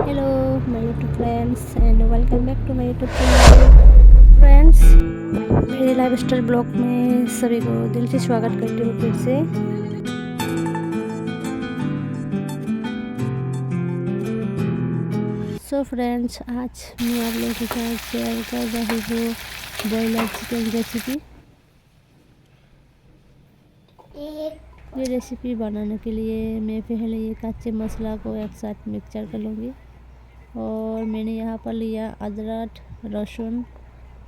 Hello my YouTube friends and welcome back to my YouTube channel friends. मेरे lifestyle blog में सभी को दिल से स्वागत करती हूँ फिर से। सो फ्रेंड्स, आज मैं आप लोगों के साथ शेयर कर रही हूँ बॉयलर चिकन रेसिपी। ये रेसिपी बनाने के लिए मैं पहले ये कच्चे मसाला को एक साथ मिक्सचर कर लूँगी। और मैंने यहाँ पर लिया अदरक, लहसुन,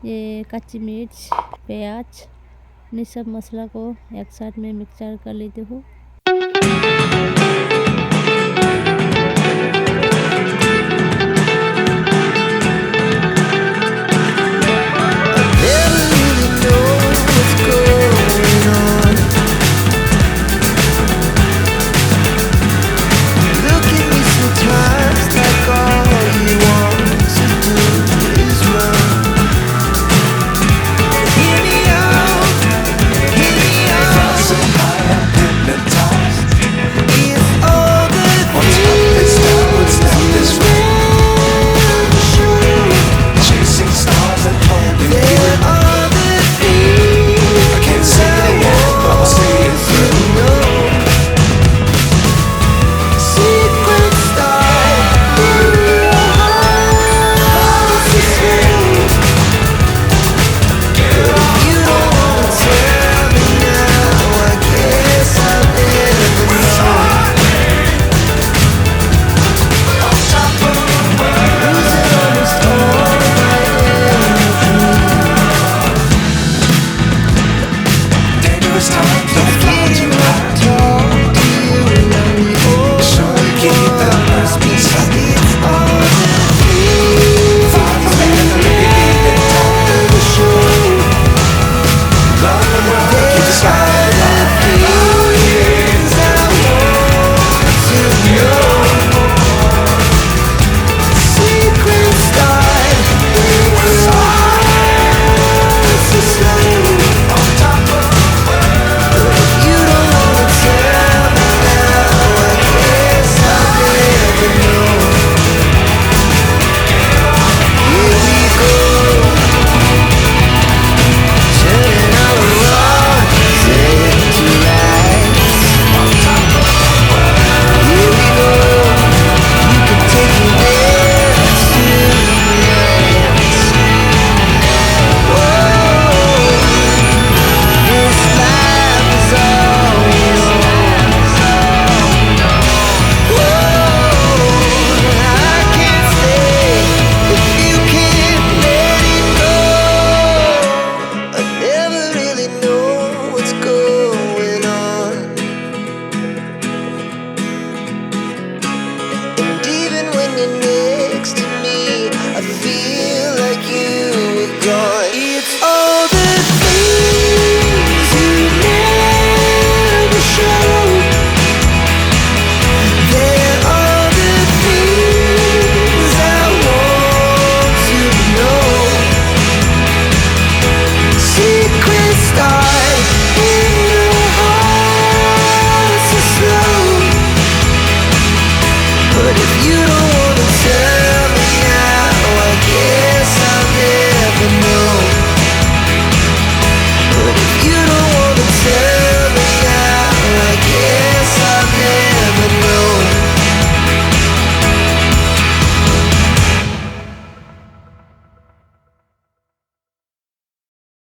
ये कच्ची मिर्च, प्याज, इन सब मसाला को एक साथ में मिक्सचर कर लेती हूँ।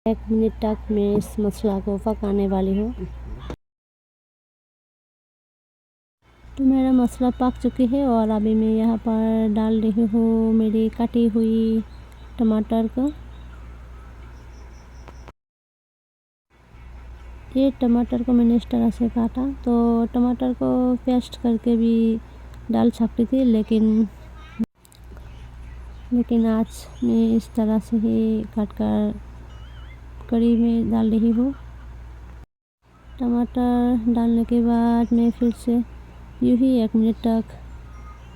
एक मिनट तक मैं इस मसाला को पकाने वाली हूँ। तो मेरा मसाला पक चुकी है और अभी मैं यहाँ पर डाल रही हूँ मेरी कटी हुई टमाटर को। ये टमाटर को मैंने इस तरह से काटा, तो टमाटर को पेस्ट करके भी डाल सकती थी, लेकिन आज मैं इस तरह से ही काट कर कढ़ी में डाल रही हूँ। टमाटर डालने के बाद मैं फिर से यूँ ही 1 मिनट तक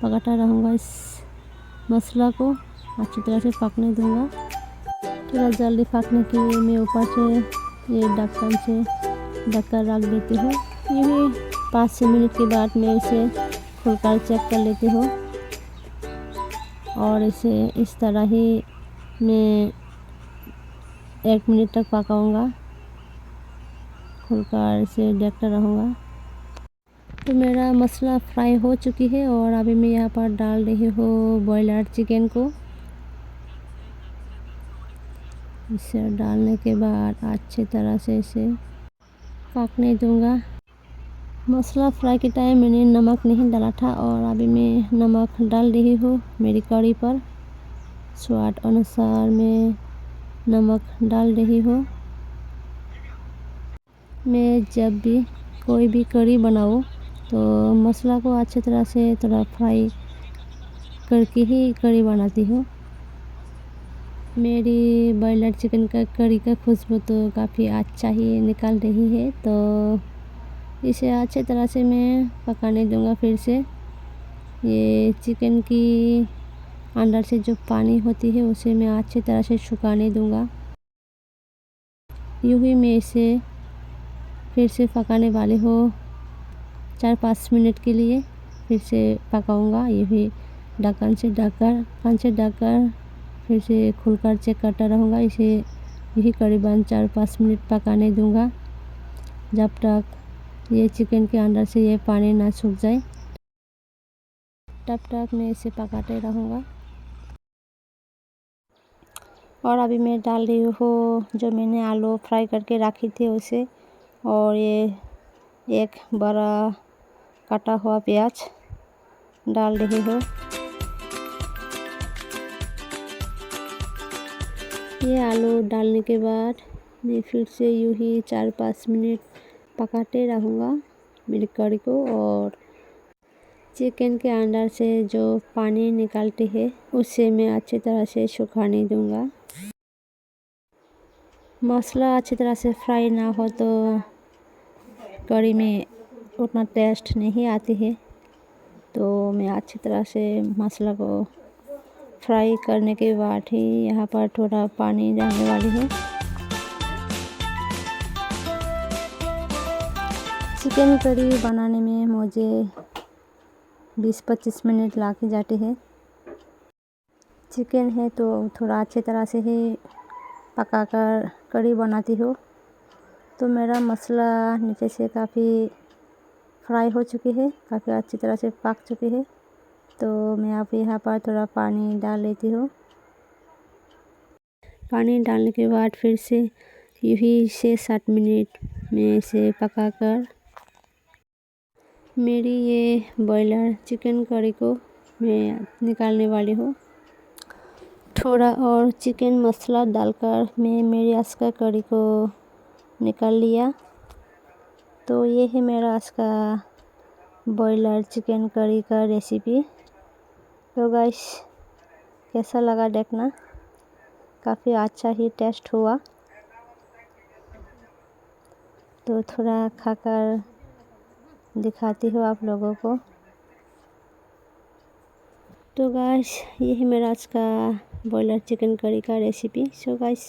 पकाता रहूँगा। इस मसाला को अच्छी तरह से पकने दूँगा। थोड़ा जल्दी पकने के लिए मैं ऊपर से ये ढक्कन से ढककर रख देती हूँ। यूँ ही 5-6 मिनट के बाद मैं इसे खोलकर चेक कर लेती हूँ। और इसे इस तरह ही मैं 1 मिनट तक पकाऊंगा, खुलकर इसे देखता रहूँगा। तो मेरा मसाला फ्राई हो चुकी है और अभी मैं यहाँ पर डाल रही हूँ बॉयलर चिकन को। इसे डालने के बाद अच्छी तरह से इसे पकने दूँगा। मसाला फ्राई के टाइम मैंने नमक नहीं डाला था और अभी मैं नमक डाल रही हूँ मेरी कढ़ी पर। स्वाद अनुसार मैं नमक डाल रही हूँ। मैं जब भी कोई भी कढ़ी बनाऊँ तो मसाला को अच्छी तरह से थोड़ा फ्राई करके ही कढ़ी बनाती हूँ। मेरी बॉयलर चिकन का कढ़ी का खुशबू तो काफ़ी अच्छा ही निकल रही है, तो इसे अच्छी तरह से मैं पकाने दूंगा। फिर से ये चिकन की अंदर से जो पानी होती है उसे मैं अच्छी तरह से सुखाने दूंगा। यूँ ही मैं इसे फिर से पकाने वाली हूँ 4-5 मिनट के लिए। फिर से पकाऊंगा यही ढक्कन से ढककर फिर से खुलकर चेक करता रहूँगा। इसे यही करीबन 4-5 मिनट पकाने दूंगा, जब तक ये चिकन के अंदर से ये पानी ना सूख जाए, तब तक मैं इसे पकाते रहूँगा। और अभी मैं डाल रही हूँ जो मैंने आलू फ्राई करके रखी थी उसे, और ये एक बड़ा कटा हुआ प्याज डाल रही हूँ। ये आलू डालने के बाद मैं फिर से यूँ ही 4-5 मिनट पकाते रहूँगा मेरी कढ़ी को। और चिकन के अंदर से जो पानी निकालती है उसे मैं अच्छी तरह से सुखाने दूँगा। मसाला अच्छी तरह से फ्राई ना हो तो कढ़ी में उतना टेस्ट नहीं आती है, तो मैं अच्छी तरह से मसाला को फ्राई करने के बाद ही यहाँ पर थोड़ा पानी डालने वाली हूँ। चिकन कढ़ी बनाने में मुझे 20-25 मिनट लग जाते हैं। चिकन है तो थोड़ा अच्छी तरह से ही पकाकर कढ़ी बनाती हूँ। तो मेरा मसाला नीचे से काफ़ी फ्राई हो चुकी है, काफ़ी अच्छी तरह से पक चुकी है। तो मैं अब यहाँ पर थोड़ा पानी डाल लेती हूँ। पानी डालने के बाद फिर से यही 6-7 मिनट में इसे पकाकर मेरी ये बॉयलर चिकन कढ़ी को मैं निकालने वाली हूँ। थोड़ा और चिकन मसाला डालकर मैं मेरी आज का कढ़ी को निकाल लिया। तो ये है मेरा आज का बॉयलर चिकन कढ़ी का रेसिपी। तो गाइस, कैसा लगा देखना, काफ़ी अच्छा ही टेस्ट हुआ। तो थोड़ा खाकर दिखाती हूँ आप लोगों को। तो गाइस, ये है मेरा आज का बॉयलर चिकन करी का रेसिपी। सो गाइस,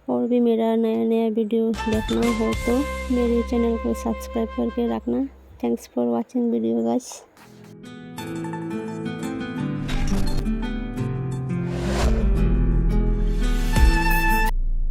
और भी मेरा नया नया वीडियो देखना हो तो मेरे चैनल को सब्सक्राइब करके रखना। Thanks for watching video guys.